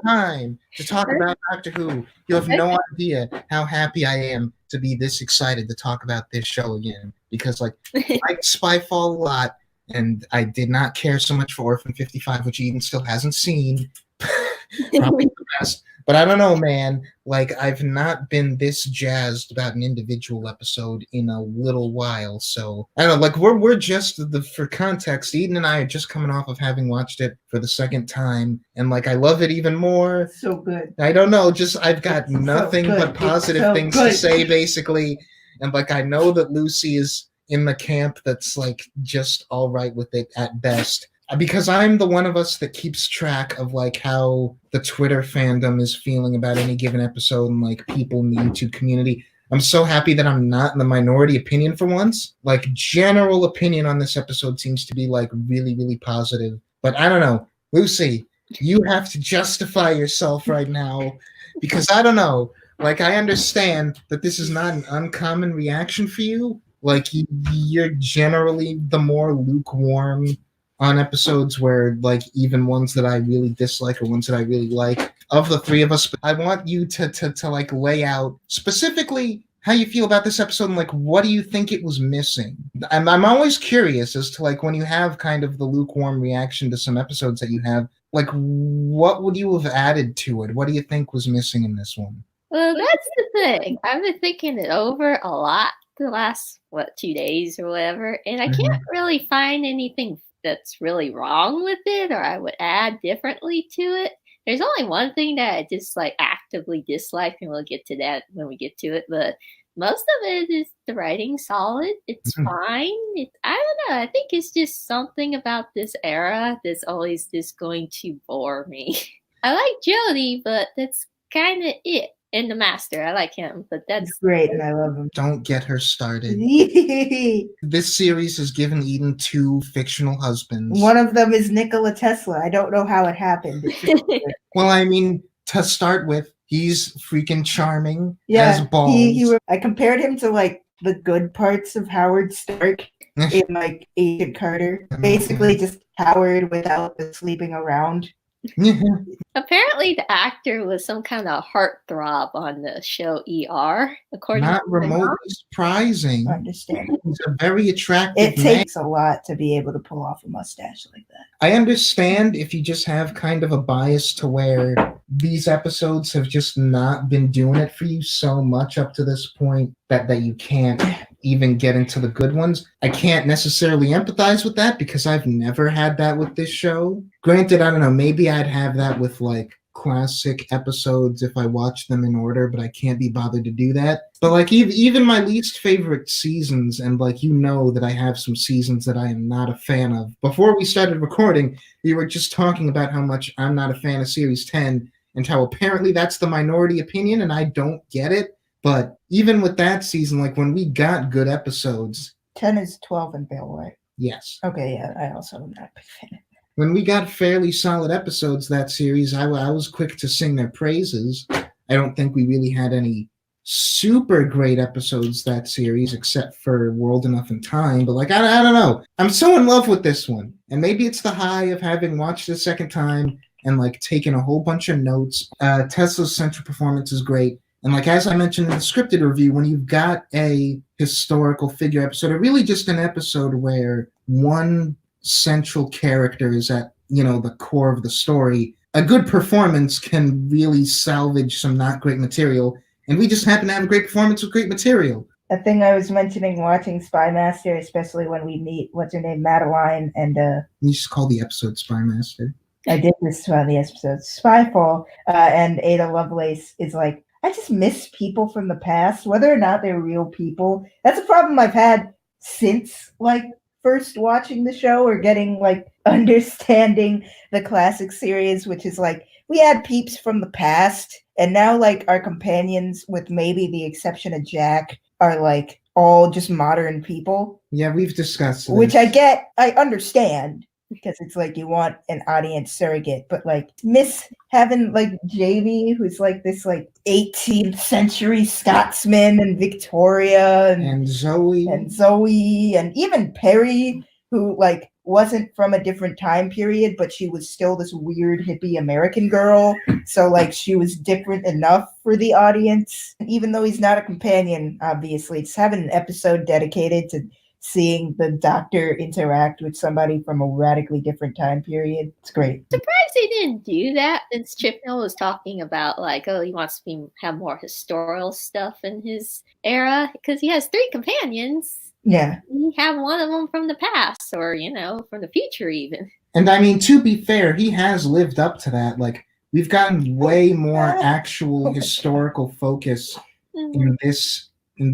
time to talk about Doctor Who. You have no idea how happy I am to be this excited to talk about this show again. Because, like, I like Spyfall a lot, and I did not care so much for Orphan 55, which Eden still hasn't seen. Probably the best. But I don't know, man. Like, I've not been this jazzed about an individual episode in a little while. So I don't know. Like, we're just for context. Eden and I are just coming off of having watched it for the second time, and like, I love it even more. So good. I don't know. Just I've got nothing but positive things to say, basically. And like, I know that Lucy is in the camp that's like just all right with it at best. Because I'm the one of us that keeps track of like how the Twitter fandom is feeling about any given episode and like people in the YouTube community. I'm so happy that I'm not in the minority opinion for once. Like, general opinion on this episode seems to be like really, really positive. But I don't know. Lucy, you have to justify yourself right now because I don't know. Like, I understand that this is not an uncommon reaction for you. Like, you're generally the more lukewarm on episodes where, like, even ones that I really dislike or ones that I really like. Of the three of us, I want you to like lay out specifically how you feel about this episode and like what do you think it was missing. I'm always curious as to like when you have kind of the lukewarm reaction to some episodes that you have, like what would you have added to it? What do you think was missing in this one? Well, that's the thing. I've been thinking it over a lot the last 2 days or whatever, and I can't really find anything that's really wrong with it or I would add differently to it. There's only one thing that I just like actively dislike, and we'll get to that when we get to it, but most of it is the writing solid. It's fine. I don't know. I think it's just something about this era that's always just going to bore me. I like Jodie, but that's kind of it. And the Master, I like him, but that's great, and I love him. Don't get her started. This series has given Eden 2 fictional husbands. One of them is Nikola Tesla. I don't know how it happened. Well, I mean, to start with, he's freaking charming. Has balls. I compared him to like the good parts of Howard Stark in like Agent Carter. Basically, just Howard without the sleeping around. Apparently the actor was some kind of heartthrob on the show ER, according Not to remotely surprising. Understand. He's a very attractive It takes a lot to be able to pull off a mustache like that. I understand if you just have kind of a bias to where these episodes have just not been doing it for you so much up to this point that you can't even get into the good ones. I can't necessarily empathize with that because I've never had that with this show. Granted, I don't know, maybe I'd have that with like classic episodes if I watched them in order, but I can't be bothered to do that. But like even my least favorite seasons, and like you know that I have some seasons that I am not a fan of. Before we started recording, we were just talking about how much I'm not a fan of Series 10 and how apparently that's the minority opinion and I don't get it. But even with that season, like when we got good episodes... 10 is 12 and Bale, right? Yes. Okay, yeah, I also am not a big fan. When we got fairly solid episodes that series, I was quick to sing their praises. I don't think we really had any super great episodes that series, except for World Enough and Time. But like, I don't know. I'm so in love with this one. And maybe it's the high of having watched it a second time and like taken a whole bunch of notes. Tesla's central performance is great. And like, as I mentioned in the scripted review, when you've got a historical figure episode, or really just an episode where one central character is at, the core of the story, a good performance can really salvage some not great material. And we just happen to have a great performance with great material. A thing I was mentioning watching Spy Master, especially when we meet, what's her name, Madeline, and You just call the episode Spy Master. I did this on the episode Spyfall, and Ada Lovelace is like, I just miss people from the past, whether or not they're real people. That's a problem I've had since, like, first watching the show or getting, like, understanding the classic series, which is, like, we had peeps from the past, and now, like, our companions, with maybe the exception of Jack, are, like, all just modern people. Yeah, we've discussed this. Which I understand. Because it's like you want an audience surrogate, but like miss having like Jamie, who's like this like 18th century Scotsman, and Victoria and Zoe and even Perry, who like wasn't from a different time period, but she was still this weird hippie American girl. So like she was different enough for the audience. Even though he's not a companion, obviously, just having an episode dedicated to seeing the Doctor interact with somebody from a radically different time period. It's great. Surprised they didn't do that, since Chibnall was talking about like, oh, he wants to have more historical stuff in his era because he has 3 companions. Yeah. You have one of them from the past or, from the future even. And I mean, to be fair, he has lived up to that. Like, we've gotten way more actual historical focus in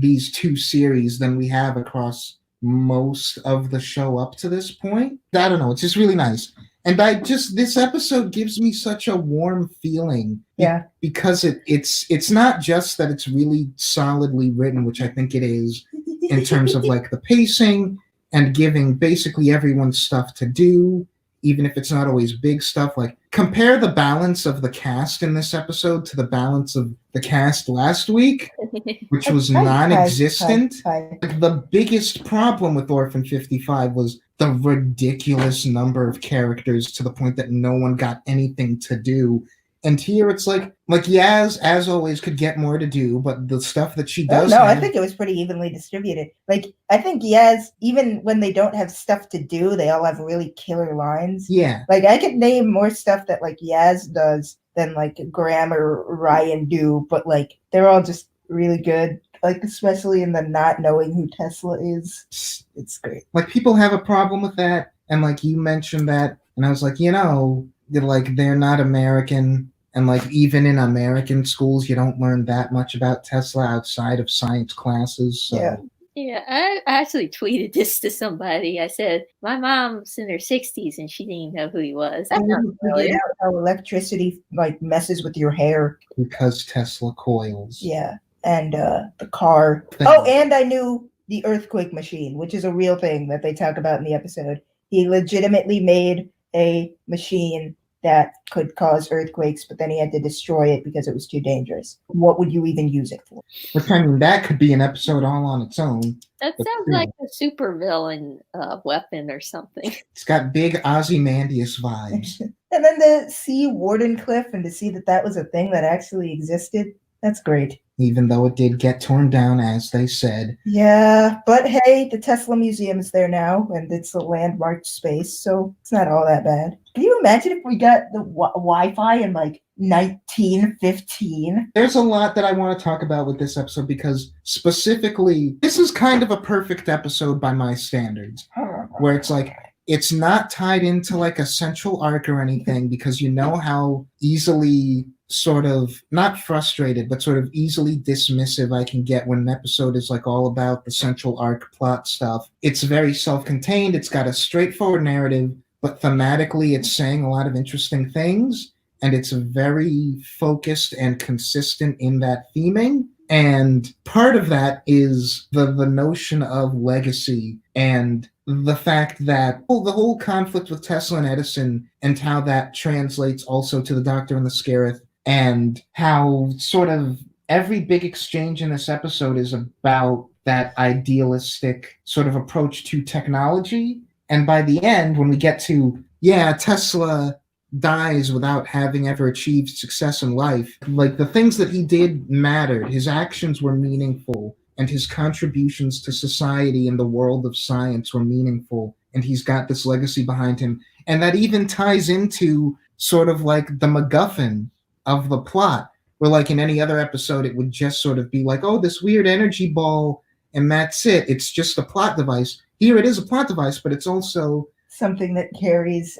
these 2 series than we have across most of the show up to this point. I don't know, it's just really nice. And this episode gives me such a warm feeling. Yeah. Because it's not just that it's really solidly written, which I think it is, in terms of like the pacing and giving basically everyone stuff to do, even if it's not always big stuff. Like, compare the balance of the cast in this episode to the balance of the cast last week, which was non-existent. Like, the biggest problem with Orphan 55 was the ridiculous number of characters to the point that no one got anything to do. And here it's like Yaz, as always, could get more to do, but the stuff that she does I think it was pretty evenly distributed. Like, I think Yaz, even when they don't have stuff to do, they all have really killer lines. Yeah. Like, I could name more stuff that, like, Yaz does than, like, Graham or Ryan do, but, like, they're all just really good. Like, especially in the not knowing who Tesla is. It's great. Like, people have a problem with that, and, like, you mentioned that, and I was like, they're not American. And, like, even in American schools, you don't learn that much about Tesla outside of science classes. So. Yeah. Yeah, I actually tweeted this to somebody. I said, my mom's in her 60s and she didn't even know who he was. I didn't figure out how electricity, like, messes with your hair. Because Tesla coils. Yeah, and the car. Oh, and I knew the earthquake machine, which is a real thing that they talk about in the episode. He legitimately made a machine that could cause earthquakes, but then he had to destroy it because it was too dangerous. What would you even use it for? Which, I mean, that could be an episode all on its own. That sounds like a supervillain weapon or something. It's got big Ozymandias vibes. And then to see Wardenclyffe and to see that was a thing that actually existed, that's great. Even though it did get torn down, as they said. Yeah, but hey, the Tesla Museum is there now, and it's a landmarked space, so it's not all that bad. Can you imagine if we got the Wi-Fi in, like, 1915? There's a lot that I want to talk about with this episode, because specifically, this is kind of a perfect episode by my standards, where it's like, it's not tied into, like, a central arc or anything, because you know how easily sort of, not frustrated, but sort of easily dismissive I can get when an episode is, like, all about the central arc plot stuff. It's very self-contained, it's got a straightforward narrative, but thematically it's saying a lot of interesting things, and it's very focused and consistent in that theming. And part of that is the notion of legacy and the fact that the whole conflict with Tesla and Edison and how that translates also to the Doctor and the Scarif, and how sort of every big exchange in this episode is about that idealistic sort of approach to technology. And by the end, when we get to, Tesla dies without having ever achieved success in life, like, the things that he did mattered. His actions were meaningful, and his contributions to society and the world of science were meaningful, and he's got this legacy behind him. And that even ties into sort of like the MacGuffin of the plot, where, like, in any other episode, it would just sort of be like, oh, this weird energy ball, and that's it. It's just a plot device. Here it is a plot device, but it's also something that carries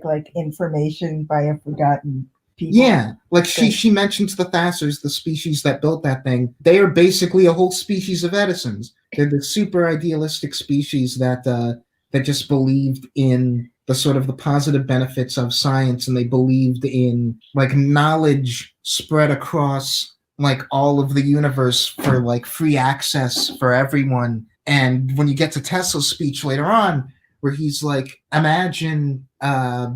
like information by a forgotten people. Yeah, like she mentions the Thassers, the species that built that thing. They are basically a whole species of Edisons. They're the super idealistic species that just believed in the sort of the positive benefits of science, and they believed in, like, knowledge spread across, like, all of the universe for, like, free access for everyone. And when you get to Tesla's speech later on, where he's like, imagine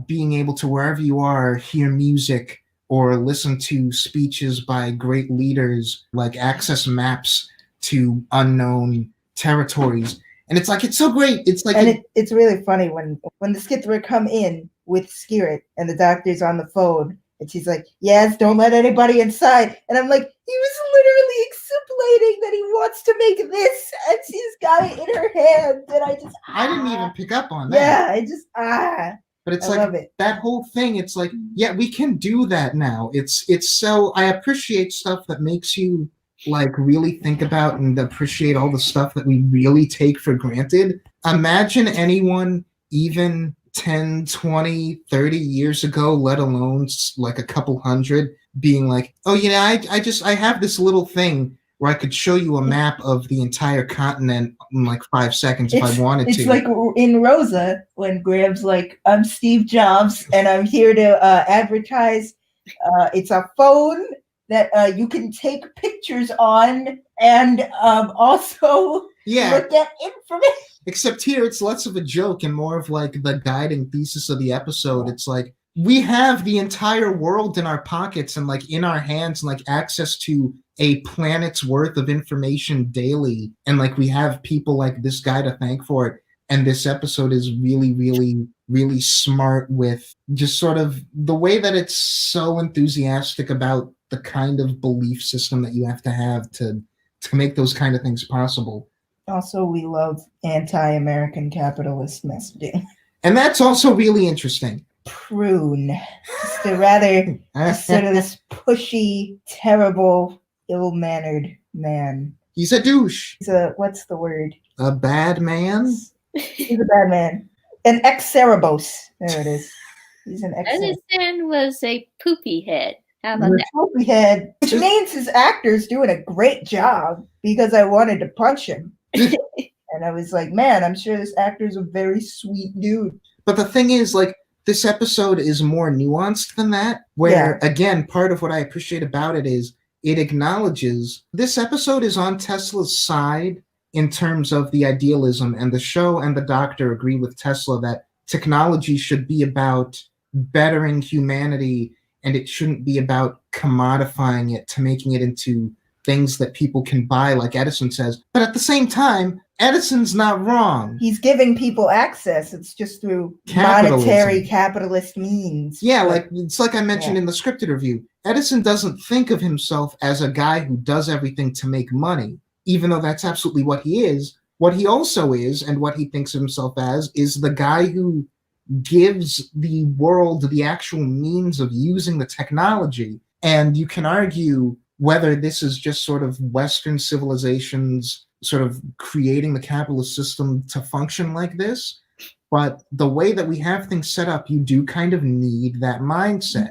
being able to, wherever you are, hear music or listen to speeches by great leaders, like access maps to unknown territories. And it's like, it's so great. It's like, and it's really funny when the Skithera come in with Skirit and the doctor's on the phone and she's like, yes, don't let anybody inside. And I'm like, he was literally explain that he wants to make this, and she's got it in her hand, and I didn't even pick up on that. Yeah, But it's I love it. That whole thing, it's like, yeah, we can do that now. It's so, I appreciate stuff that makes you like really think about and appreciate all the stuff that we really take for granted. Imagine anyone even 10, 20, 30 years ago, let alone like a couple hundred, being like, oh, you know, I have this little thing where I could show you a map of the entire continent in like 5 seconds if I wanted to. It's like in Rosa when Graham's like, I'm Steve Jobs and I'm here to advertise. It's a phone that you can take pictures on and also look at information. Except here it's less of a joke and more of like the guiding thesis of the episode. It's like, we have the entire world in our pockets and like in our hands and like access to a planet's worth of information daily. And like we have people like this guy to thank for it. And this episode is really, really, really smart with just sort of the way that it's so enthusiastic about the kind of belief system that you have to make those kind of things possible. Also, we love anti-American capitalist messaging. And that's also really interesting. Prune. Just a rather just sort of this pushy, terrible, ill-mannered man. He's a douche. He's a, what's the word? A bad man? He's a bad man. An ex-Cerebos. There it is. He's an ex-Cerebos. Edison was a poopy head. How about that? Poopy head. Which means his actor's doing a great job because I wanted to punch him. And I was like, man, I'm sure this actor's a very sweet dude. But the thing is, like, this episode is more nuanced than that, where, again, part of what I appreciate about it is it acknowledges this episode is on Tesla's side in terms of the idealism, and the show and the doctor agree with Tesla that technology should be about bettering humanity, and it shouldn't be about commodifying it to making it into things that people can buy, like Edison says. But at the same time, Edison's not wrong. He's giving people access. It's just through monetary capitalist means. Yeah, like it's like I mentioned in the scripted review. Edison doesn't think of himself as a guy who does everything to make money, even though that's absolutely what he is. What he also is, and what he thinks of himself as, is the guy who gives the world the actual means of using the technology. And you can argue whether this is just sort of Western civilizations sort of creating the capitalist system to function like this. But the way that we have things set up, you do kind of need that mindset.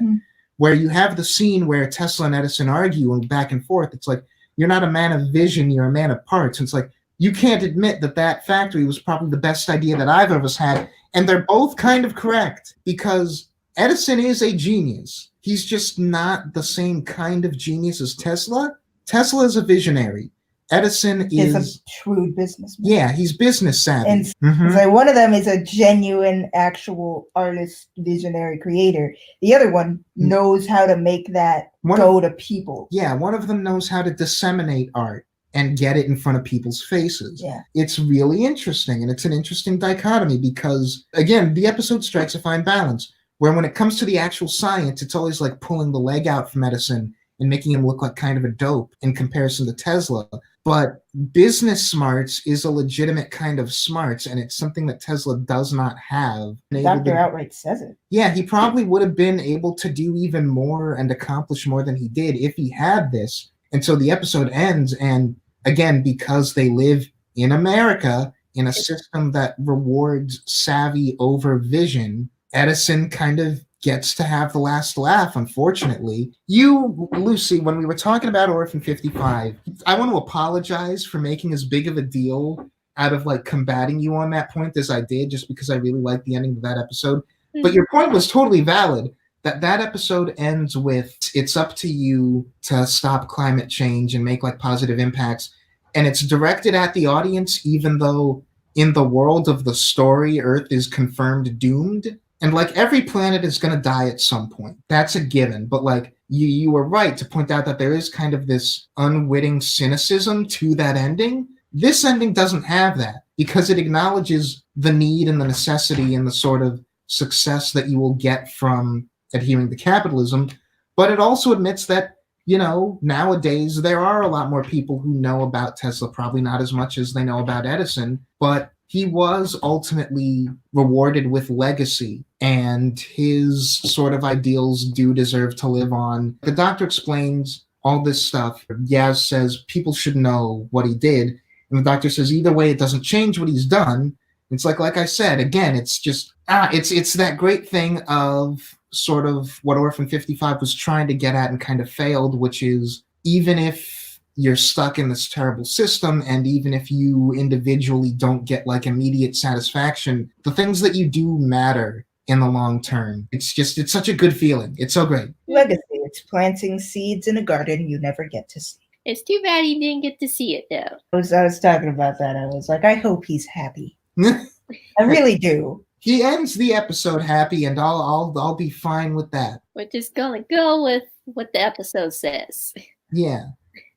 Where you have the scene where Tesla and Edison argue and back and forth. It's like, you're not a man of vision, you're a man of parts. And it's like, you can't admit that that factory was probably the best idea that I've ever had. And they're both kind of correct, because Edison is a genius. He's just not the same kind of genius as Tesla. Tesla is a visionary. Edison is a shrewd businessman. Yeah, he's business savvy. And like one of them is a genuine, actual artist, visionary creator. The other one knows how to make that go to people. Yeah, one of them knows how to disseminate art and get it in front of people's faces. Yeah. It's really interesting, and it's an interesting dichotomy because, again, the episode strikes a fine balance, where when it comes to the actual science, it's always like pulling the leg out from Edison and making him look like kind of a dope in comparison to Tesla. But business smarts is a legitimate kind of smarts, and it's something that Tesla does not have. The doctor outright says it. Yeah, he probably would have been able to do even more and accomplish more than he did if he had this. And so the episode ends, and again, because they live in America, in a system that rewards savvy over vision, Edison kind of gets to have the last laugh, unfortunately. You, Lucy, when we were talking about Orphan 55, I want to apologize for making as big of a deal out of like combating you on that point as I did, just because I really liked the ending of that episode. But your point was totally valid, that episode ends with, it's up to you to stop climate change and make like positive impacts. And it's directed at the audience, even though in the world of the story, Earth is confirmed doomed. And like every planet is going to die at some point. That's a given. But like you were right to point out that there is kind of this unwitting cynicism to that ending. This ending doesn't have that. because it acknowledges the need and the necessity and the sort of success that you will get from adhering to capitalism, but it also admits that, you know, nowadays there are a lot more people who know about Tesla, probably not as much as they know about Edison, but he was ultimately rewarded with legacy, and his sort of ideals do deserve to live on. The doctor explains all this stuff. Yaz says people should know what he did, and the doctor says either way it doesn't change what he's done. It's like I said, again, it's just it's that great thing of sort of what Orphan 55 was trying to get at and kind of failed, which is even if you're stuck in this terrible system, and even if you individually don't get like immediate satisfaction, the things that you do matter in the long term. It's such a good feeling. It's so great. Legacy. It's planting seeds in a garden you never get to see. It's too bad he didn't get to see it though. I was talking about that. I was like, I hope he's happy. I really do. He ends the episode happy, and I'll be fine with that. We're just gonna go with what the episode says. Yeah.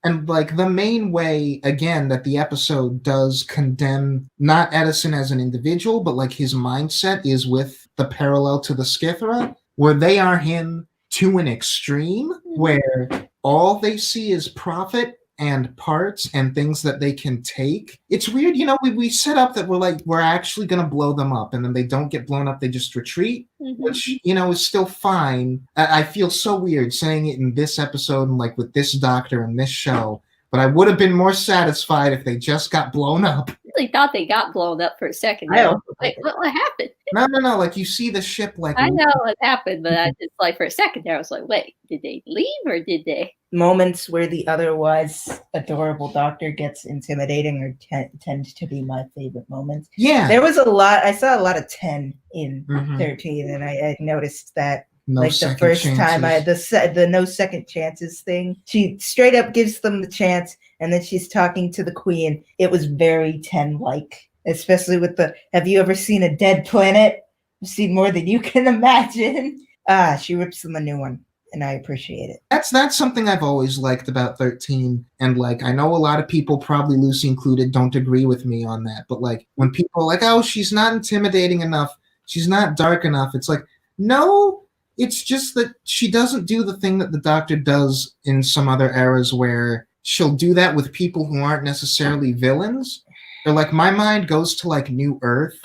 And like the main way, again, that the episode does condemn not Edison as an individual, but like his mindset is with the parallel to the Scythera, where they are him to an extreme, where all they see is profit and parts and things that they can take. It's weird, you know, we set up that we're actually going to blow them up, and then they don't get blown up, they just retreat, which, you know, is still fine. I feel so weird saying it in this episode and like with this doctor and this show, but I would have been more satisfied if they just got blown up. I really thought they got blown up for a second. Wait, what happened? No, like you see the ship like... I know what happened, but I just like for a second there I was like, wait, did they leave or did they? Moments where the otherwise adorable doctor gets intimidating or tend to be my favorite moments. Yeah. There was a lot. I saw a lot of 10 in 13, and I noticed that. No like the first chances. time the no second chances thing, she straight up gives them the chance, and then she's talking to the queen. It was very 10-like, especially with the, have you ever seen a dead planet? I've seen more than you can imagine. She rips them a new one, and I appreciate it. That's something I've always liked about 13, and like I know a lot of people, probably Lucy included, don't agree with me on that, but like when people are like, oh, she's not intimidating enough, she's not dark enough, it's like, no, it's just that she doesn't do the thing that the Doctor does in some other eras, where she'll do that with people who aren't necessarily villains. Or like my mind goes to like New Earth,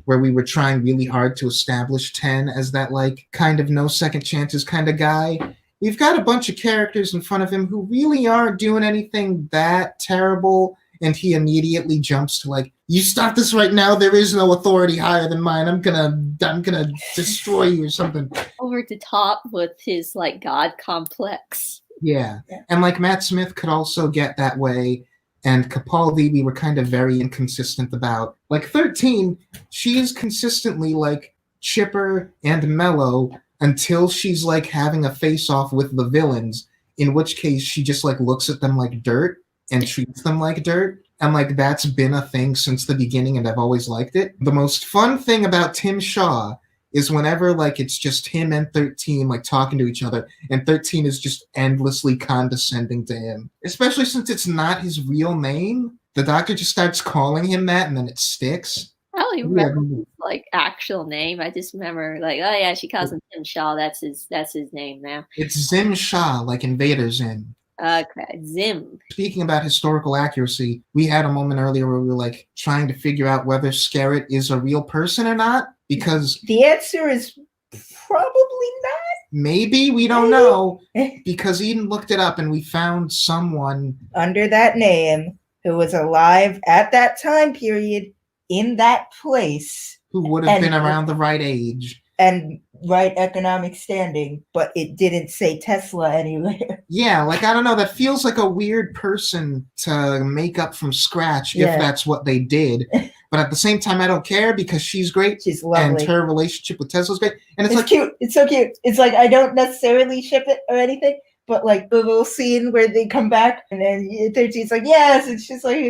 where we were trying really hard to establish 10 as that like kind of no second chances kind of guy. We've got a bunch of characters in front of him who really aren't doing anything that terrible, and he immediately jumps to like, you stop this right now, there is no authority higher than mine, I'm gonna destroy you or something. Over the top with his like god complex. Yeah. And like Matt Smith could also get that way, and Capaldi we were kind of very inconsistent about. Like 13, she is consistently like chipper and mellow until she's like having a face-off with the villains, in which case she just like looks at them like dirt and treats them like dirt. And like that's been a thing since the beginning, and I've always liked it. The most fun thing about Tim Shaw is whenever like it's just him and 13 like talking to each other, and 13 is just endlessly condescending to him. Especially since it's not his real name. The Doctor just starts calling him that, and then it sticks. I don't even remember his like actual name. I just remember like, oh yeah, she calls him Tim Shaw. That's his name now. It's Zim Shaw, like Invader Zim. Okay, Zim. Speaking about historical accuracy, we had a moment earlier where we were like trying to figure out whether Scarrett is a real person or not, because the answer is probably not. Maybe, we don't know, because Eden looked it up and we found someone under that name who was alive at that time period in that place who would have been around the right age and right economic standing, but it didn't say Tesla anywhere. Yeah, like, I don't know, that feels like a weird person to make up from scratch if that's what they did. But at the same time, I don't care, because she's great. She's lovely. And her relationship with Tesla's great. And it's like cute. It's so cute. It's like, I don't necessarily ship it or anything, but like the little scene where they come back and then 13's like, yes, and she's like,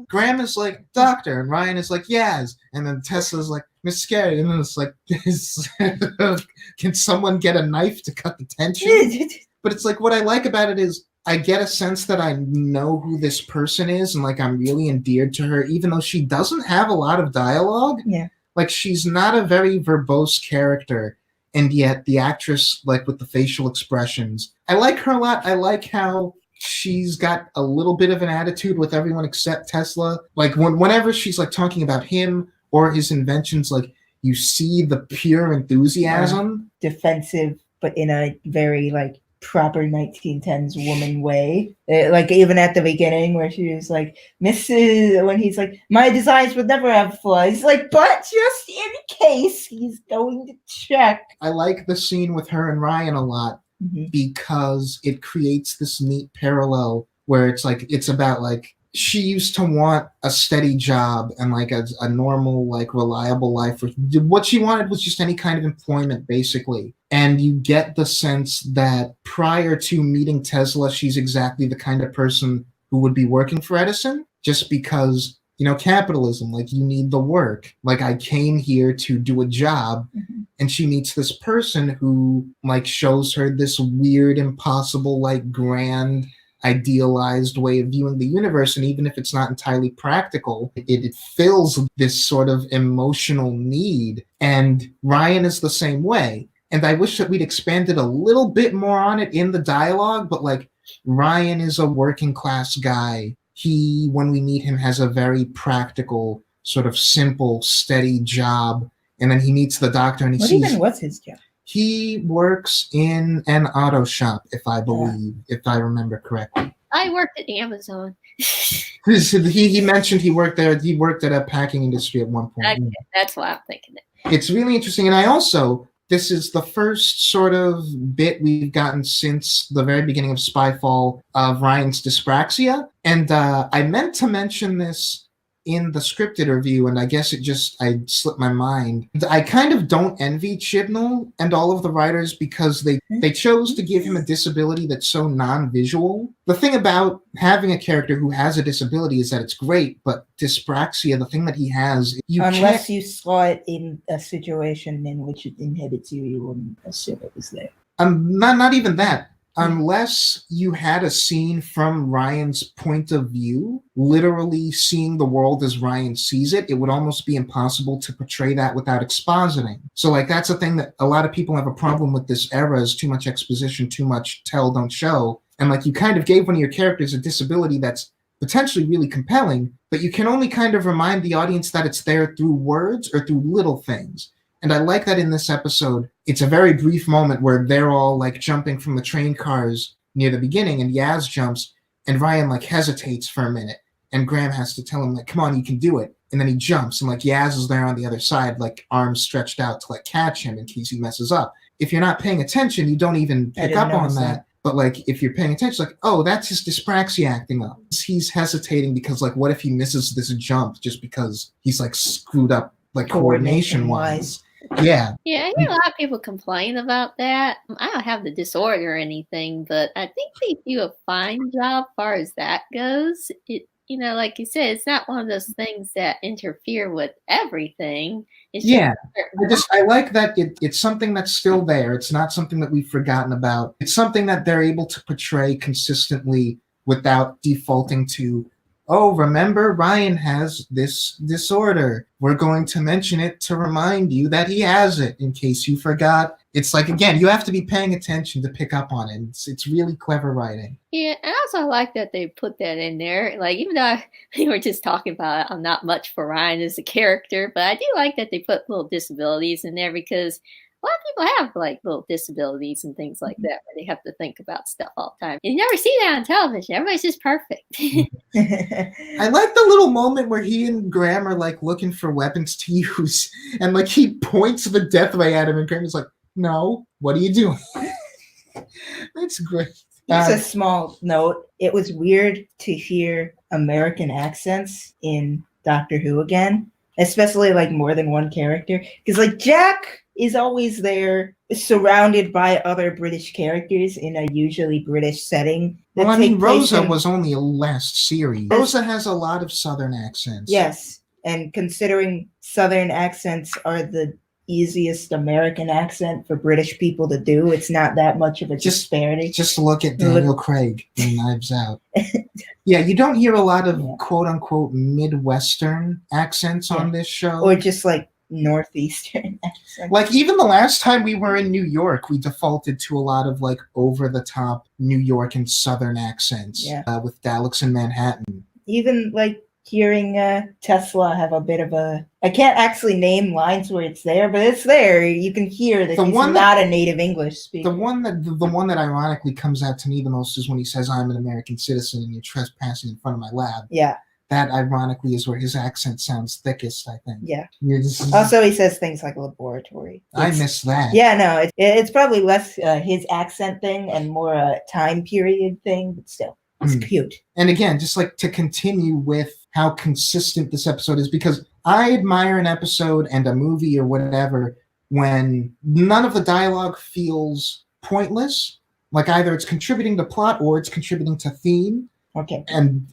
Graham is like, doctor, and Ryan is like, yes, and then Tesla's like, Miss Scary, and then it's like, can someone get a knife to cut the tension? But it's like, what I like about it is, I get a sense that I know who this person is, and like I'm really endeared to her, even though she doesn't have a lot of dialogue. Yeah. Like she's not a very verbose character, and yet the actress, like with the facial expressions, I like her a lot. I like how she's got a little bit of an attitude with everyone except Tesla. Like whenever she's like talking about him or his inventions, like you see the pure enthusiasm. Defensive, but in a very like proper 1910s woman way. Like even at the beginning where she was like, Mrs. when he's like, my designs would never have flaws. Like, but just in case he's going to check. I like the scene with her and Ryan a lot because it creates this neat parallel where it's like, it's about like, she used to want a steady job and like a normal, like reliable life. What she wanted was just any kind of employment, basically. And you get the sense that prior to meeting Tesla, she's exactly the kind of person who would be working for Edison, just because, you know, capitalism, like you need the work. Like I came here to do a job. And she meets this person who like shows her this weird, impossible, like grand, idealized way of viewing the universe. And even if it's not entirely practical, it fills this sort of emotional need. And Ryan is the same way. And I wish that we'd expanded a little bit more on it in the dialogue, but like Ryan is a working class guy. He, when we meet him, has a very practical, sort of simple, steady job. And then he meets the doctor and he sees... What's his job? He works in an auto shop, if I remember correctly. I worked at Amazon. He mentioned he worked there. He worked at a packing industry at one point. Okay, that's why I'm thinking it. It's really interesting. And I also, this is the first sort of bit we've gotten since the very beginning of Spyfall of Ryan's dyspraxia. And I meant to mention this in the scripted review, and I guess I slipped my mind. I kind of don't envy Chibnall and all of the writers because they chose to give him a disability that's so non-visual. The thing about having a character who has a disability is that it's great, but dyspraxia, the thing that he has, unless you saw it in a situation in which it inhibits you, you wouldn't assume it was there. Not even that. Unless you had a scene from Ryan's point of view, literally seeing the world as Ryan sees it, it would almost be impossible to portray that without expositing. So like that's a thing that a lot of people have a problem with this era, is too much exposition, too much tell, don't show. And like you kind of gave one of your characters a disability that's potentially really compelling, but you can only kind of remind the audience that it's there through words or through little things. And I like that in this episode, it's a very brief moment where they're all like jumping from the train cars near the beginning, and Yaz jumps, and Ryan like hesitates for a minute, and Graham has to tell him like, come on, you can do it. And then he jumps, and like Yaz is there on the other side, like arms stretched out to like catch him in case he messes up. If you're not paying attention, you don't even pick up on that. But like if you're paying attention, like, oh, that's his dyspraxia acting up. He's hesitating because like, what if he misses this jump just because he's like screwed up like coordination wise? Yeah. Yeah, I hear a lot of people complain about that. I don't have the disorder or anything, but I think they do a fine job as far as that goes. It, you know, like you said, it's not one of those things that interfere with everything. It's I like that it's something that's still there. It's not something that we've forgotten about. It's something that they're able to portray consistently without defaulting to, oh, remember, Ryan has this disorder. We're going to mention it to remind you that he has it in case you forgot. It's like, again, you have to be paying attention to pick up on it. It's really clever writing. Yeah, and I also like that they put that in there. Like, even though we were just talking about it, I'm not much for Ryan as a character, but I do like that they put little disabilities in there because a lot of people have like little disabilities and things like that where they have to think about stuff all the time. You never see that on television. Everybody's just perfect. I like the little moment where he and Graham are like looking for weapons to use, and like he points the death ray at him, and Graham is like, "No, what are you doing?" That's great. Just a small note. It was weird to hear American accents in Doctor Who again, especially like more than one character, because like Jack is always there surrounded by other British characters in a usually British setting. Well, I mean, Rosa was only a last series. Rosa has a lot of Southern accents. Yes, and considering Southern accents are the easiest American accent for British people to do. It's not that much of a disparity. Just look at Daniel Craig in Knives Out. Yeah, you don't hear a lot of quote-unquote Midwestern accents on this show. Or just like Northeastern accents. Like even the last time we were in New York, we defaulted to a lot of like over-the-top New York and Southern accents with Daleks and Manhattan. Even like hearing Tesla have a bit of a... I can't actually name lines where it's there, but it's there. You can hear that he's not a native English speaker. The one that ironically comes out to me the most is when he says, "I'm an American citizen and you're trespassing in front of my lab." Yeah. That ironically is where his accent sounds thickest, I think. Yeah. Also, he says things like laboratory. I miss that. Yeah, no, it's probably less his accent thing and more a time period thing, but still, it's cute. And again, just like to continue with how consistent this episode is, because I admire an episode and a movie or whatever when none of the dialogue feels pointless, like either it's contributing to plot or it's contributing to theme. Okay.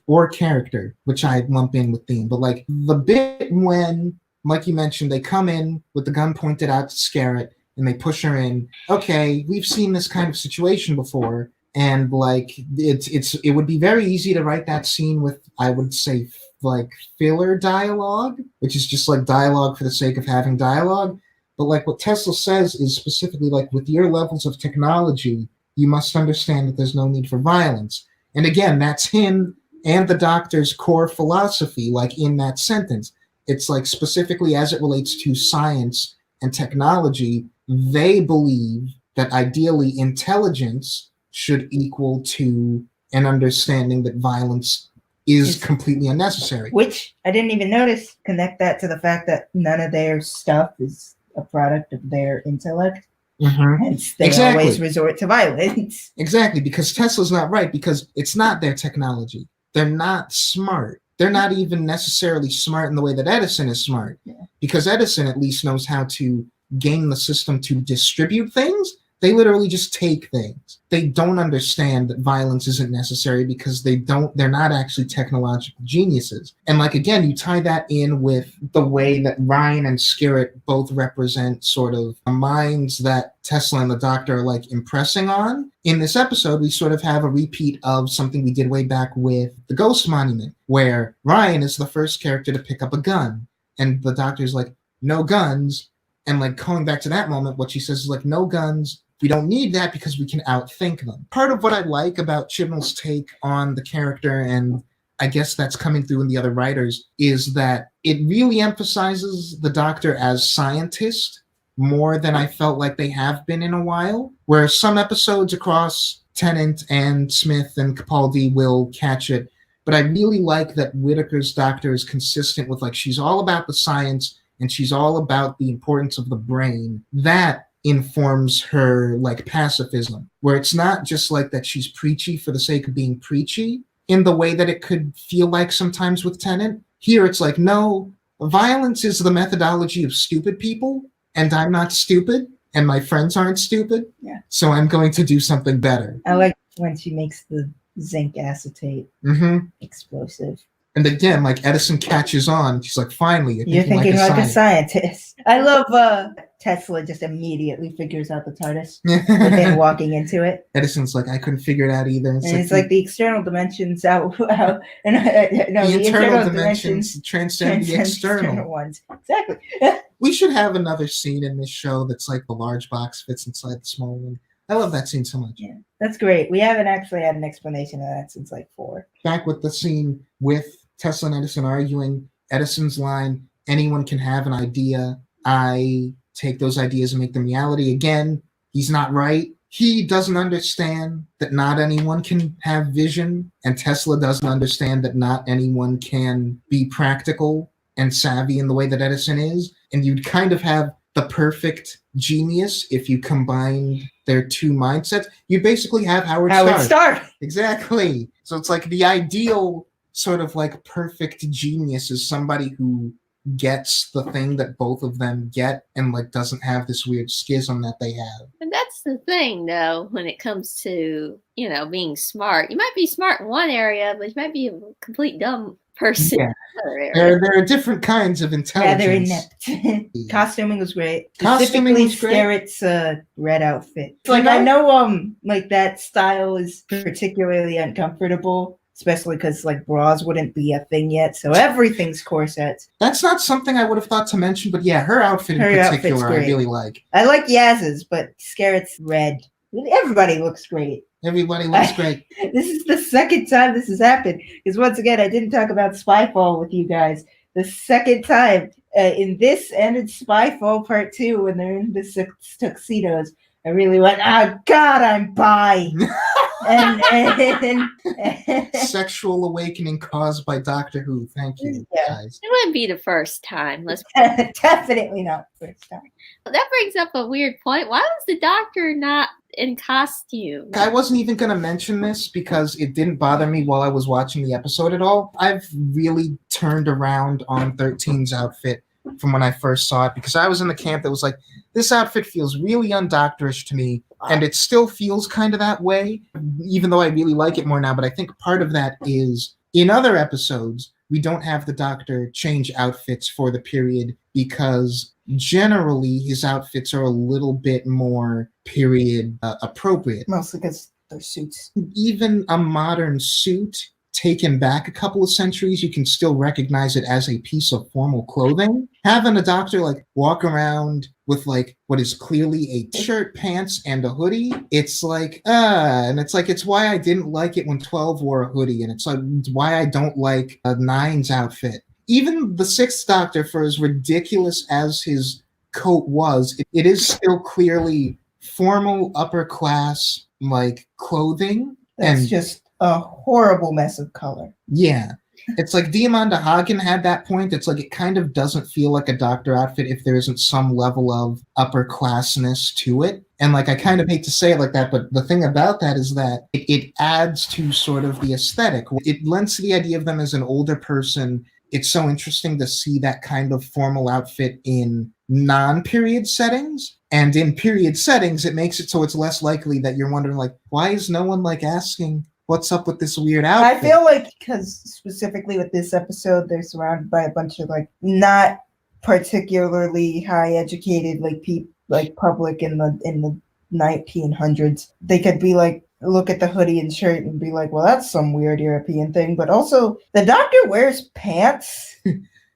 Or character, which I lump in with theme. But like the bit when, like you mentioned, they come in with the gun pointed out to scare it and they push her in. Okay, we've seen this kind of situation before. And like it would be very easy to write that scene with, I would say, like filler dialogue, which is just like dialogue for the sake of having dialogue. But like what Tesla says is specifically like, with your levels of technology, you must understand that there's no need for violence. And again, that's him and the doctor's core philosophy, like in that sentence. It's like specifically as it relates to science and technology, they believe that ideally intelligence should equal to an understanding that violence is completely unnecessary. Which I didn't even notice. Connect that to the fact that none of their stuff is a product of their intellect. Hence, they always resort to violence. Exactly, because Tesla's not right, because it's not their technology. They're not smart. They're not even necessarily smart in the way that Edison is smart. Because Edison at least knows how to game the system to distribute things. They literally just take things. They don't understand that violence isn't necessary because they're not actually technological geniuses. And like, again, you tie that in with the way that Ryan and Skerritt both represent sort of minds that Tesla and the Doctor are like impressing on. In this episode, we sort of have a repeat of something we did way back with the Ghost Monument, where Ryan is the first character to pick up a gun. And the Doctor's like, no guns. And like going back to that moment, what she says is like, no guns. We don't need that because we can outthink them. Part of what I like about Chibnall's take on the character, and I guess that's coming through in the other writers, is that it really emphasizes the Doctor as scientist more than I felt like they have been in a while. Where some episodes across Tennant and Smith and Capaldi will catch it, but I really like that Whittaker's Doctor is consistent with, like, she's all about the science and she's all about the importance of the brain. That informs her like pacifism, where it's not just like that she's preachy for the sake of being preachy in the way that it could feel like sometimes with Tennant. Here it's like, no, violence is the methodology of stupid people, and I'm not stupid, and my friends aren't stupid, so I'm going to do something better. I like when she makes the zinc acetate explosive. And again, like Edison catches on. She's like, finally, you're thinking like a scientist. I love Tesla just immediately figures out the TARDIS within walking into it. Edison's like, I couldn't figure it out either. It's like the external dimensions out the internal dimensions transcend the external ones. Exactly. We should have another scene in this show that's like the large box fits inside the small one. I love that scene so much. Yeah, that's great. We haven't actually had an explanation of that since like 4. Back with the scene with Tesla and Edison arguing, Edison's line, anyone can have an idea. I take those ideas and make them reality. Again, he's not right. He doesn't understand that not anyone can have vision, and Tesla doesn't understand that not anyone can be practical and savvy in the way that Edison is. And you'd kind of have the perfect genius if you combined their two mindsets. You basically have Howard Stark. Exactly. So it's like the ideal sort of like perfect genius is somebody who gets the thing that both of them get and like doesn't have this weird schism that they have. And that's the thing, though, when it comes to, being smart. You might be smart in one area, but you might be a complete dumb person. Yeah. Area. There are different kinds of intelligence. Rather inept. Costuming was great. Costuming Specifically, was great. Scarrett's red outfit. Like I know, like that style is particularly uncomfortable, especially because like bras wouldn't be a thing yet, so everything's corsets. That's not something I would have thought to mention, but yeah, her outfit in particular, I really like. I like Yaz's, but Scarrett's red. Everybody looks great. Everybody looks great. This is the second time this has happened. Because once again, I didn't talk about Spyfall with you guys. The second time in this and in Spyfall Part 2, when they're in the tuxedos, I really went, oh God, I'm bi. and Sexual awakening caused by Doctor Who. Thank you, guys. It wouldn't be the first time. Definitely not the first time. That brings up a weird point. Why was the Doctor not in costume? I wasn't even going to mention this because it didn't bother me while I was watching the episode at all. I've really turned around on 13's outfit from when I first saw it, because I was in the camp that was like, this outfit feels really undoctorish to me, and it still feels kind of that way, even though I really like it more now. But I think part of that is, in other episodes, we don't have the Doctor change outfits for the period because generally his outfits are a little bit more period appropriate. Mostly because they're suits. Even a modern suit taken back a couple of centuries, you can still recognize it as a piece of formal clothing. Having a Doctor like walk around with like what is clearly a shirt, pants, and a hoodie, it's like, and it's like, it's why I didn't like it when 12 wore a hoodie, and it's like it's why I don't like 9's outfit. Even the 6th Doctor, for as ridiculous as his coat was, it is still clearly formal upper class like clothing. That's just a horrible mess of color. Yeah. It's like Diamanda Hagen had that point. It's like it kind of doesn't feel like a Doctor outfit if there isn't some level of upper classness to it. And like I kind of hate to say it like that, but the thing about that is that it adds to sort of the aesthetic. It lends to the idea of them as an older person. It's so interesting to see that kind of formal outfit in non-period settings. And in period settings, it makes it so it's less likely that you're wondering, like, why is no one like asking what's up with this weird outfit? I feel like because specifically with this episode, they're surrounded by a bunch of like not particularly high educated like public in the 1900s. They could be like, look at the hoodie and shirt and be like, well, that's some weird European thing. But also the Doctor wears pants.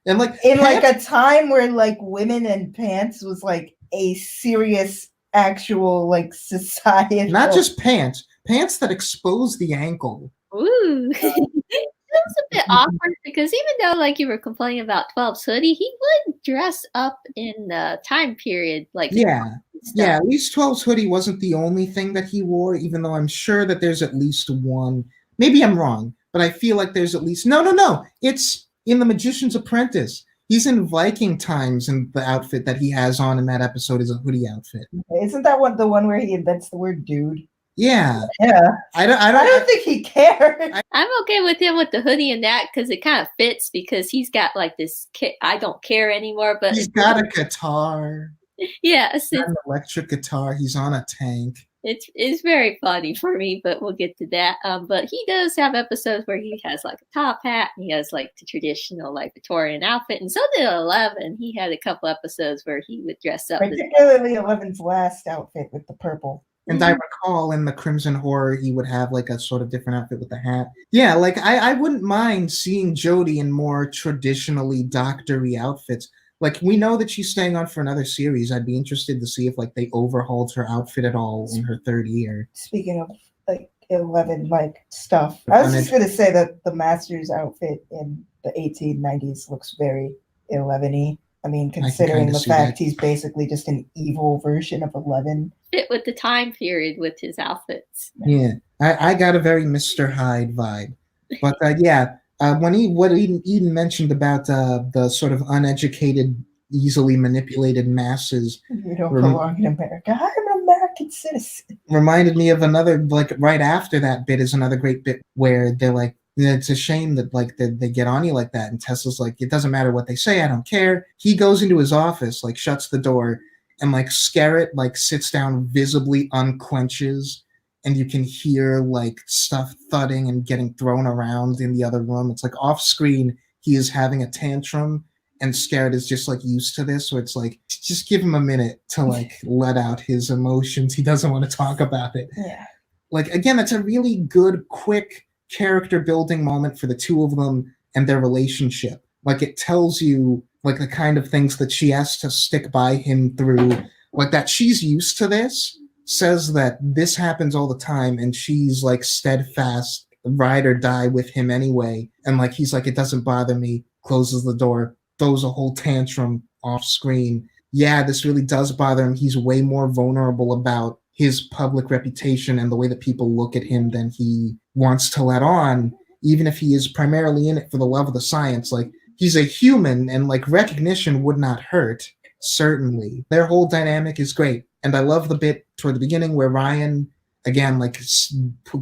And like in like a time where like women and pants was like a serious actual like society. Not just pants that expose the ankle. Ooh. It was a bit awkward because even though like you were complaining about 12's hoodie, he would dress up in the time period like yeah, at least 12's hoodie wasn't the only thing that he wore, even though I'm sure that there's at least one. Maybe I'm wrong, but I feel like there's at least no. It's in The Magician's Apprentice. He's in Viking times, and the outfit that he has on in that episode is a hoodie outfit. Isn't that the one where he invents the word dude? Yeah. I don't think he cared. I'm okay with him with the hoodie and that because it kind of fits because he's got like this I don't care anymore, but he's got a guitar. Yeah, an electric guitar. He's on a tank. It's very funny for me, but we'll get to that. But he does have episodes where he has like a top hat and he has like the traditional like Victorian outfit, and so did 11. He had a couple episodes where he would dress up. Particularly 11's last outfit with the purple. And I recall in the Crimson Horror, he would have like a sort of different outfit with the hat. Yeah, like I wouldn't mind seeing Jodie in more traditionally doctor-y outfits. Like, we know that she's staying on for another series. I'd be interested to see if like they overhauled her outfit at all in her third year. Speaking of like 11 like stuff, I was just gonna say that the Master's outfit in the 1890s looks very 11-y. I mean, considering the fact he's basically just an evil version of 11. Fit with the time period with his outfits. Yeah, I got a very Mr. Hyde vibe. But when what Eden mentioned about the sort of uneducated, easily manipulated masses. You don't belong in America. I'm an American citizen. Reminded me of another, like right after that bit is another great bit where they're like, it's a shame that like they get on you like that. And Tesla's like, it doesn't matter what they say, I don't care. He goes into his office, like shuts the door, and like Scarrett like sits down, visibly unclenches, and you can hear like stuff thudding and getting thrown around in the other room. It's like off screen, he is having a tantrum, and Scared is just like used to this. So it's like, just give him a minute to like let out his emotions. He doesn't want to talk about it. Yeah. Like, again, that's a really good, quick character building moment for the two of them and their relationship. Like, it tells you like the kind of things that she has to stick by him through, like that she's used to this, says that this happens all the time, and she's like steadfast, ride or die with him anyway. And like, he's like, it doesn't bother me, closes the door, throws a whole tantrum off screen. Yeah, this really does bother him. He's way more vulnerable about his public reputation and the way that people look at him than he wants to let on, even if he is primarily in it for the love of the science. Like, he's a human, and like recognition would not hurt, certainly. Their whole dynamic is great. And I love the bit toward the beginning where Ryan, again, like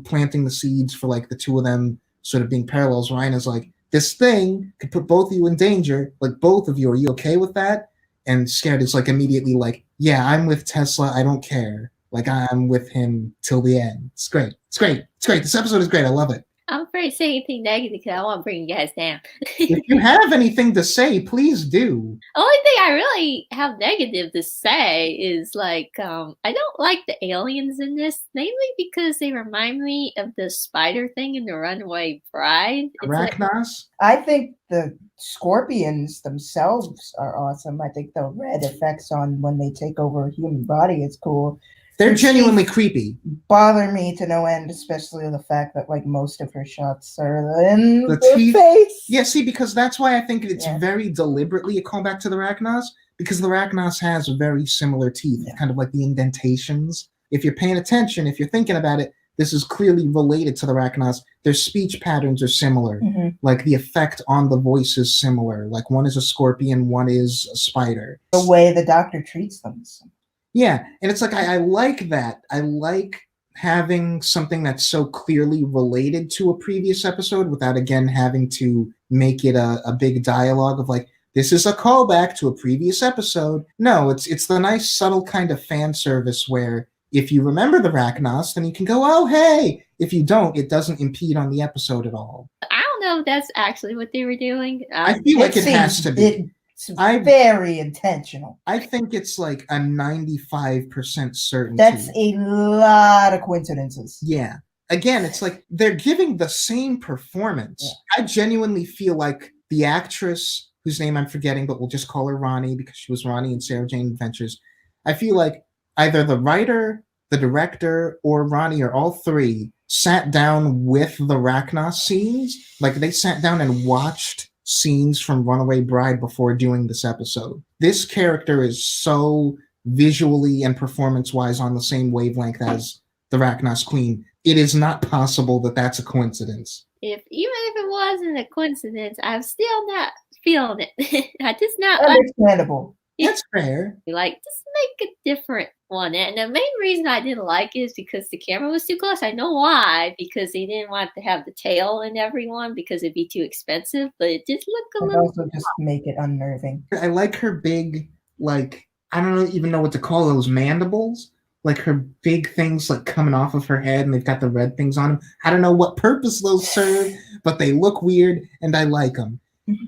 planting the seeds for like the two of them sort of being parallels. Ryan is like, this thing could put both of you in danger, like both of you. Are you okay with that? And Scared is like immediately like, yeah, I'm with Tesla. I don't care. Like, I'm with him till the end. It's great. It's great. It's great. This episode is great. I love it. I'm afraid to say anything negative because I want to bring you guys down. If you have anything to say, please do. Only thing I really have negative to say is like I don't like the aliens in this, mainly because they remind me of the spider thing in the Runaway Bride. Arachnos? I think the scorpions themselves are awesome. I think the red effects on when they take over a human body is cool. They're genuinely creepy. Bother me to no end, especially the fact that like most of her shots are in the teeth. face. Yeah, see, because that's why I think it's very deliberately a callback to the Arachnos, because the Arachnos has very similar teeth, kind of like the indentations. If you're paying attention, if you're thinking about it, this is clearly related to the Arachnos. Their speech patterns are similar. Mm-hmm. Like, the effect on the voice is similar. Like, one is a scorpion, one is a spider. The way the doctor treats them. Yeah, and it's like, I like that. I like having something that's so clearly related to a previous episode without, again, having to make it a big dialogue of like, this is a callback to a previous episode. No, it's the nice, subtle kind of fan service where if you remember the Arachnos, then you can go, oh, hey. If you don't, it doesn't impede on the episode at all. I don't know if that's actually what they were doing. I feel like it has to be. It's very intentional. I think it's like a 95% certainty. That's a lot of coincidences. Yeah. Again, it's like they're giving the same performance. Yeah. I genuinely feel like the actress, whose name I'm forgetting, but we'll just call her Ronnie because she was Ronnie in Sarah Jane Adventures. I feel like either the writer, the director, or Ronnie, or all three, sat down with the Arachnos scenes. Like, they sat down and watched scenes from Runaway Bride before doing this episode. This character is so visually and performance-wise on the same wavelength as the Arachnos Queen. It is not possible that that's a coincidence. Even if it wasn't a coincidence, I'm still not feeling it. I just not understandable. That's fair. Like, just make a different one. And the main reason I didn't like it is because the camera was too close. I know why, because they didn't want to have the tail in everyone because it'd be too expensive, but it just looked a little... also just make it unnerving. I like her big, like, I don't even know what to call those mandibles. Like, her big things, like, coming off of her head, and they've got the red things on them. I don't know what purpose those serve, but they look weird, and I like them.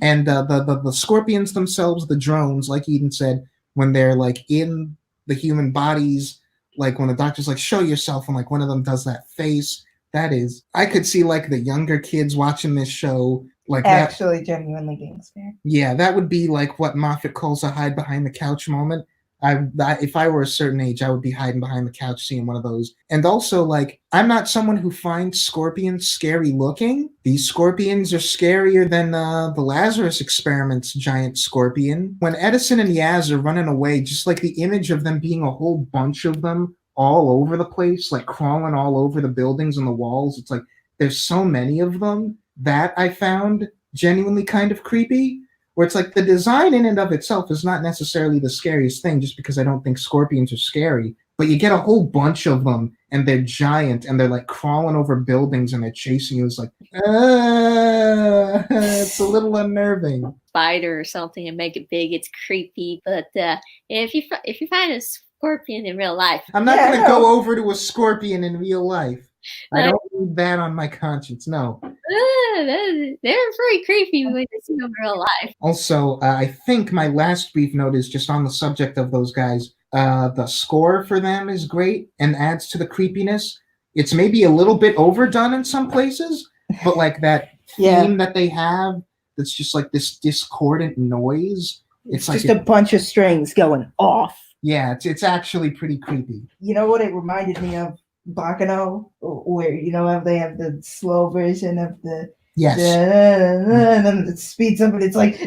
And the scorpions themselves, the drones, like Eden said, when they're like in the human bodies, like when the doctor's like, show yourself, and like one of them does that face, that is, I could see like the younger kids watching this show, like actually genuinely being scared. Yeah, that would be like what Moffat calls a hide behind the couch moment. If I were a certain age, I would be hiding behind the couch seeing one of those. And also, like, I'm not someone who finds scorpions scary looking. These scorpions are scarier than the Lazarus Experiment's giant scorpion. When Edison and Yaz are running away, just like the image of them being a whole bunch of them all over the place, like crawling all over the buildings and the walls. It's like there's so many of them. That I found genuinely kind of creepy. Where it's like the design in and of itself is not necessarily the scariest thing, just because I don't think scorpions are scary. But you get a whole bunch of them, and they're giant, and they're like crawling over buildings, and they're chasing you. It's like, it's a little unnerving. Spider or something and make it big, it's creepy. But if you find a scorpion in real life. I'm not going to go over to a scorpion in real life. I don't need that on my conscience. No. They're pretty creepy when you see them in real life. Also, I think my last brief note is just on the subject of those guys. The score for them is great and adds to the creepiness. It's maybe a little bit overdone in some places, but like that theme that they have, that's just like this discordant noise. It's like just a bunch of strings going off. Yeah, it's actually pretty creepy. You know what it reminded me of? Bacano, where how they have the slow version of the and then it speeds up and it's like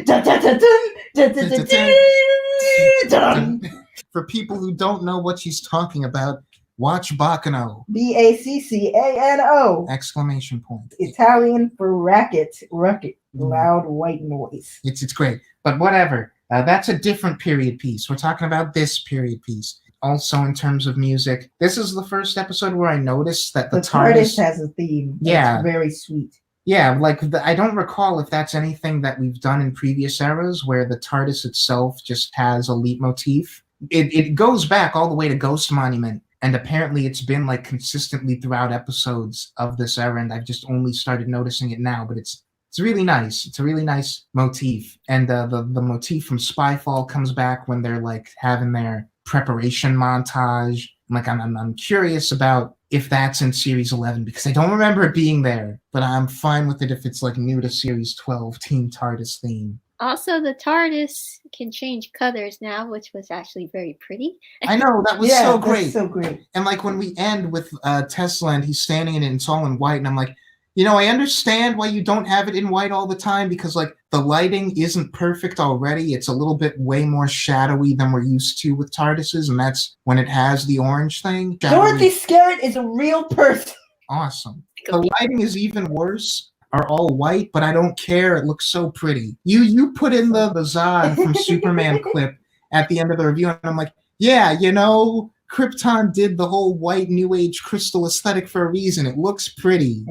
For people who don't know what she's talking about, watch Bacano. Baccano! Exclamation point. Italian for racket, loud white noise. It's great, but whatever. That's a different period piece. We're talking about this period piece. Also, in terms of music, this is the first episode where I noticed that the TARDIS has a theme. Yeah. It's very sweet. Yeah, like I don't recall if that's anything that we've done in previous eras where the TARDIS itself just has a leitmotif. It goes back all the way to Ghost Monument, and apparently it's been like consistently throughout episodes of this era, and I've just only started noticing it now, but it's really nice. It's a really nice motif. And the motif from Spyfall comes back when they're like having their preparation montage. Like I'm curious about if that's in series 11 because I don't remember it being there, but I'm fine with it if it's like new to series 12 Team TARDIS theme. Also, the TARDIS can change colors now, which was actually very pretty. I know, that was so great. That's so great. And like when we end with Tesla and he's standing in it and it's all in white, and I'm like, I understand why you don't have it in white all the time because, like, the lighting isn't perfect already. It's a little bit way more shadowy than we're used to with TARDISes, and that's when it has the orange thing. Dorothy Skerritt is a real person. Awesome. The lighting is even worse. Are all white, but I don't care. It looks so pretty. You put in the Zod from Superman clip at the end of the review, and I'm like, yeah, Krypton did the whole white New Age crystal aesthetic for a reason. It looks pretty.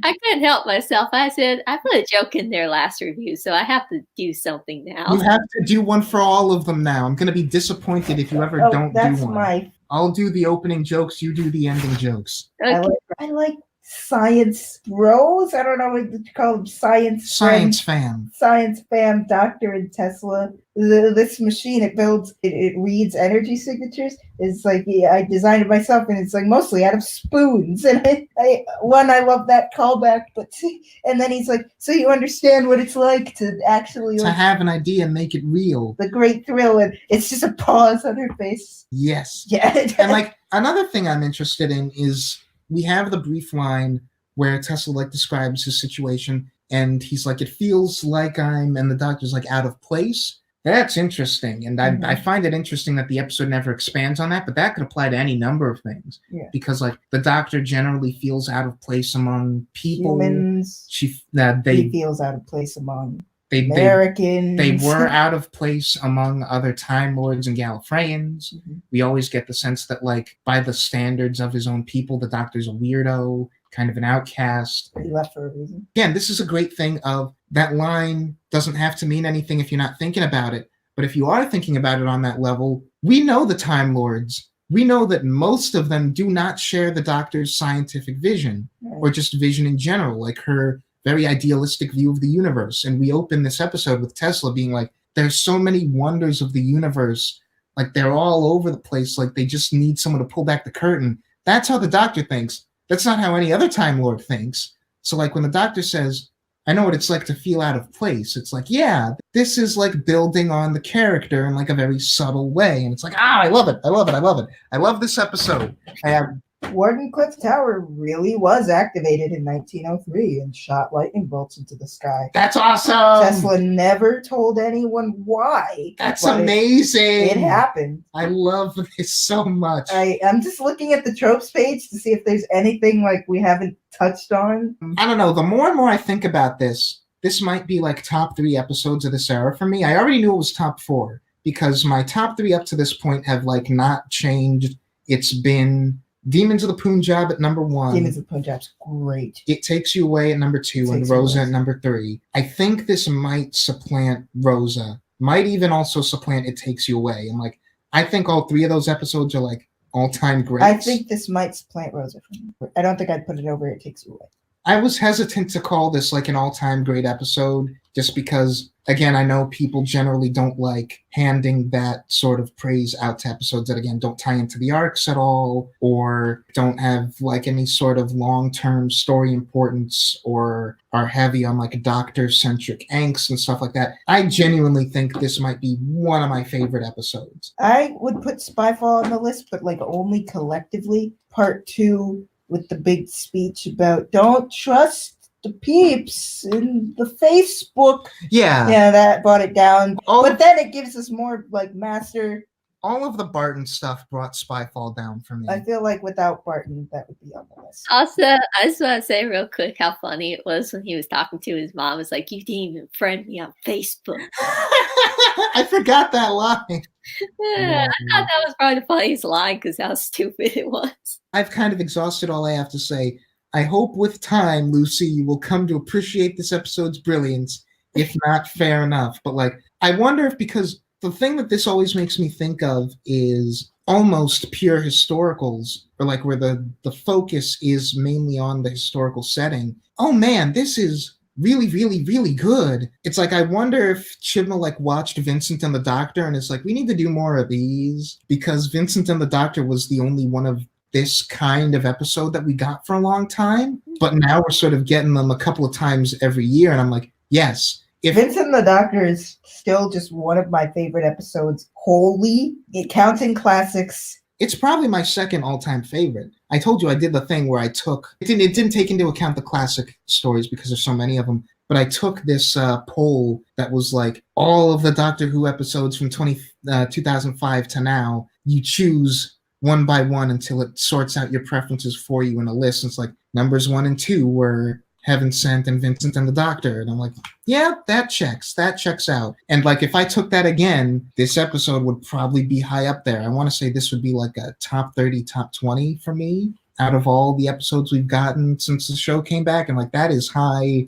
I couldn't help myself. I said, I put a joke in their last review, so I have to do something now. You have to do one for all of them now. I'm going to be disappointed if you ever don't do one. I'll do the opening jokes. You do the ending jokes. Okay. I like science bros. I don't know what you call them. Science fam. Science fam, Doctor and Tesla. This machine, it reads energy signatures. It's like, I designed it myself, and it's like mostly out of spoons. And I love that callback. And then he's like, so you understand what it's like to actually have an idea and make it real. The great thrill, and it's just a pause on her face. Yes. Yeah. And like another thing I'm interested in is we have the brief line where Tesla describes his situation, and he's like, it feels like and the doctor's like out of place. That's interesting, and I find it interesting that the episode never expands on that, but that could apply to any number of things. Yeah. Because the doctor generally feels out of place among people. Humans. He feels out of place among Americans. They were out of place among other Time Lords and Gallifreyans. Mm-hmm. We always get the sense that, by the standards of his own people, the Doctor's a weirdo, kind of an outcast. He left for a reason. Again, this is a great thing of that line doesn't have to mean anything if you're not thinking about it. But if you are thinking about it on that level, we know the Time Lords. We know that most of them do not share the Doctor's scientific vision, or just vision in general, like her very idealistic view of the universe. And we open this episode with Tesla being like, there's so many wonders of the universe. They're all over the place. They just need someone to pull back the curtain. That's how the Doctor thinks. That's not how any other Time Lord thinks. So when the Doctor says, I know what it's like to feel out of place, it's yeah, this is building on the character in a very subtle way. And it's I love it. I love it. I love it. I love this episode. Wardenclyffe Tower really was activated in 1903 and shot lightning bolts into the sky. That's awesome! Tesla never told anyone why. That's amazing! It happened. I love this so much. I'm just looking at the tropes page to see if there's anything we haven't touched on. I don't know. The more and more I think about this might be top 3 episodes of this era for me. I already knew it was top 4 because my top 3 up to this point have not changed. It's been Demons of the Punjab at number 1. Demons of the Punjab's great. It Takes You Away at number 2 and Rosa at number 3. I think this might supplant Rosa. Might even also supplant It Takes You Away. And I think all 3 of those episodes are like all-time greats. I think this might supplant Rosa for me. I don't think I'd put it over It Takes You Away. I was hesitant to call this like an all-time great episode just because, again, I know people generally don't like handing that sort of praise out to episodes that, again, don't tie into the arcs at all or don't have like any sort of long-term story importance or are heavy on like doctor-centric angst and stuff like that. I genuinely think this might be one of my favorite episodes. I would put Spyfall on the list, but like only collectively. Part 2 with the big speech about don't trust the peeps in the Facebook. Yeah, that brought it down. But then it gives us more like master. All of the Barton stuff brought Spyfall down for me. I feel like without Barton, that would be on the list. Also, I just want to say real quick how funny it was when he was talking to his mom. It was like, you didn't even friend me on Facebook. I forgot that line. Yeah, I thought that was probably the funniest line because how stupid it was. I've kind of exhausted all I have to say. I hope with time, Lucy, you will come to appreciate this episode's brilliance, if not fair enough. But like, I wonder if because the thing that this always makes me think of is almost pure historicals, or like where the focus is mainly on the historical setting. Oh man, this is really, really, really good. It's like, I wonder if Chibnall like watched Vincent and the Doctor and is like, we need to do more of these because Vincent and the Doctor was the only one of this kind of episode that we got for a long time. But now we're sort of getting them a couple of times every year. And I'm like, yes. If Vincent and the Doctor is still just one of my favorite episodes wholly, counting classics. It's probably my second all-time favorite. I told you I did the thing where I took it didn't take into account the classic stories because there's so many of them, but I took this poll that was like all of the Doctor Who episodes from 2005 to now. You choose one by one until it sorts out your preferences for you in a list. It's like numbers 1 and 2 were Heaven Sent and Vincent and the Doctor. And I'm like, yeah, that checks out. And like, if I took that again, this episode would probably be high up there. I want to say this would be like a top 30, top 20 for me out of all the episodes we've gotten since the show came back. And like, that is high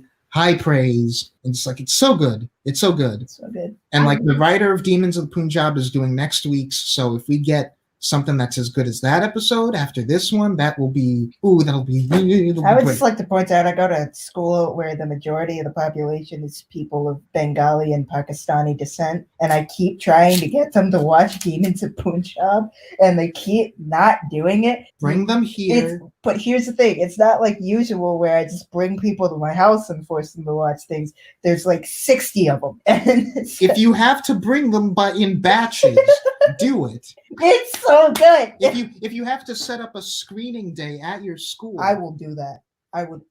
praise. And it's like, it's so good. It's so good. So good. And like the writer of Demons of the Punjab is doing next week's. So if we get something that's as good as that episode after this one, that'll be I would great. just like to point out, I go to school where the majority of the population is people of Bengali and Pakistani descent, and I keep trying to get them to watch Demons of Punjab, and they keep not doing it. Bring them here. But here's the thing, it's not like usual where I just bring people to my house and force them to watch things. There's like 60 of them. And if you have to bring them in batches, do it. It's so good. If you have to set up a screening day at your school, I will do that. I would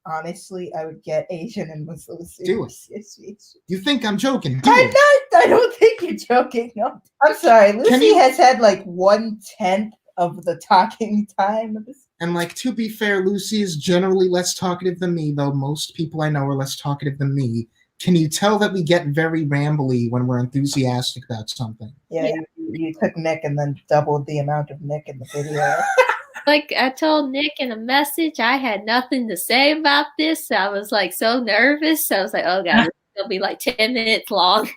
get Asian and Muslims. Do it. Yes. You think I'm joking? I don't think you're joking. No. I'm sorry. Lucy has had like 1/10 of the talking time of this. And like, to be fair, Lucy is generally less talkative than me, though most people I know are less talkative than me. Can you tell that we get very rambly when we're enthusiastic about something? Yeah. You took Nick and then doubled the amount of Nick in the video. Like I told Nick in a message, I had nothing to say about this. I was like so nervous. I was like, oh god, it'll be like 10 minutes long.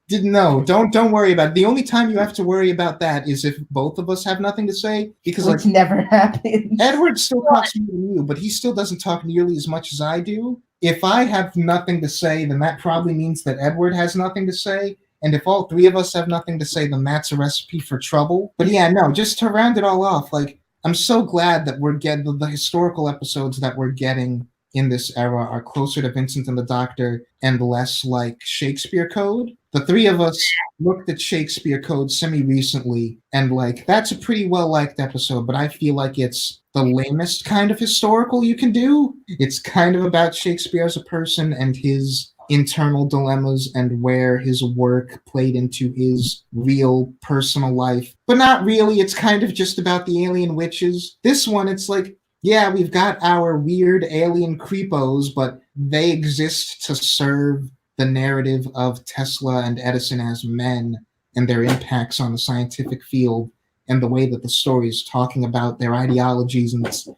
Don't worry about it. The only time you have to worry about that is if both of us have nothing to say, because which never happens. Edward still talks more than you, but he still doesn't talk nearly as much as I do. If I have nothing to say, then that probably means that Edward has nothing to say. And if all 3 of us have nothing to say, then that's a recipe for trouble. But yeah, no, just to round it all off, like, I'm so glad that we're getting the historical episodes that we're getting in this era are closer to Vincent and the Doctor and less like Shakespeare Code. The 3 of us looked at Shakespeare Code semi-recently, and like, that's a pretty well-liked episode, but I feel like it's the lamest kind of historical you can do. It's kind of about Shakespeare as a person and his internal dilemmas and where his work played into his real personal life. But not really. It's kind of just about the alien witches. This one, it's like, yeah, we've got our weird alien creepos, but they exist to serve the narrative of Tesla and Edison as men and their impacts on the scientific field. and the way that the story is talking about their ideologies, and it's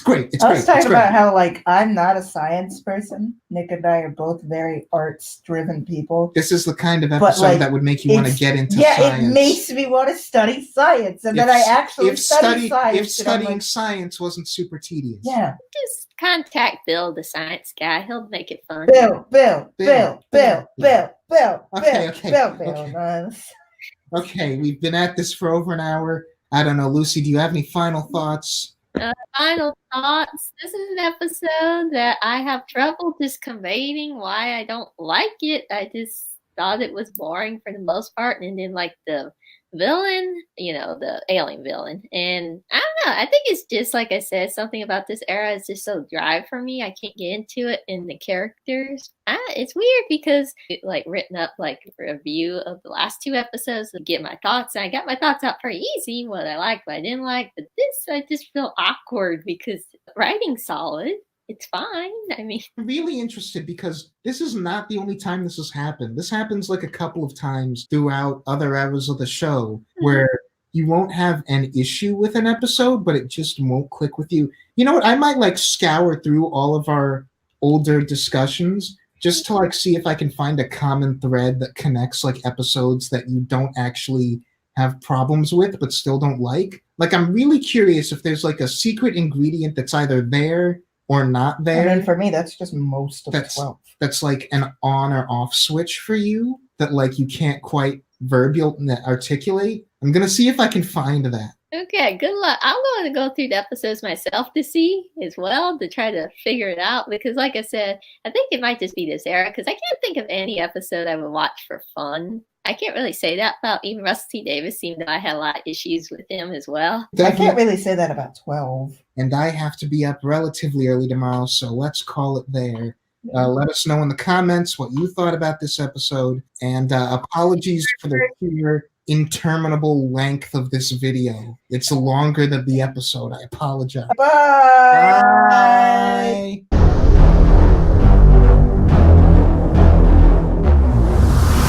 great. It's I great. was talking It's great. about how, like, I'm not a science person. Nick and I are both very arts-driven people. This is the kind of But, episode like, that would make you want to get into yeah, science. it makes me want to study science, and then I actually study science. If studying science wasn't super tedious. Yeah. Just contact Bill, the science guy. He'll make it fun. Bill. Okay, we've been at this for over an hour. I don't know, Lucy, do you have any final thoughts? Final thoughts. This is an episode that I have trouble just conveying why I don't like it. I just thought it was boring for the most part, and then like the villain, the alien villain, and I don't know. I think it's just like I said, something about this era is just so dry for me. I can't get into it, and the characters. It's weird because it written up like a review of the last 2 episodes to get my thoughts. And I got my thoughts out pretty easy, what I liked, what I didn't like. But this, I just feel awkward because the writing's solid. It's fine. I mean, I'm really interested because this is not the only time this has happened. This happens like a couple of times throughout other eras of the show where you won't have an issue with an episode, but it just won't click with you. You know what? I might scour through all of our older discussions just to see if I can find a common thread that connects episodes that you don't actually have problems with but still don't like. I'm really curious if there's a secret ingredient that's either there or not there. I mean, for me, that's just most of 12. That's an on or off switch for you that you can't quite articulate. I'm gonna see if I can find that. Okay, good luck. I'm going to go through the episodes myself to see as well, to try to figure it out. Because like I said, I think it might just be this era, because I can't think of any episode I would watch for fun. I can't really say that about even Russell T Davies, even though I had a lot of issues with him as well. Definitely. I can't really say that about 12. And I have to be up relatively early tomorrow, so let's call it there. Let us know in the comments what you thought about this episode, and apologies for the sheer interminable length of this video. It's longer than the episode. I apologize. Bye. Bye.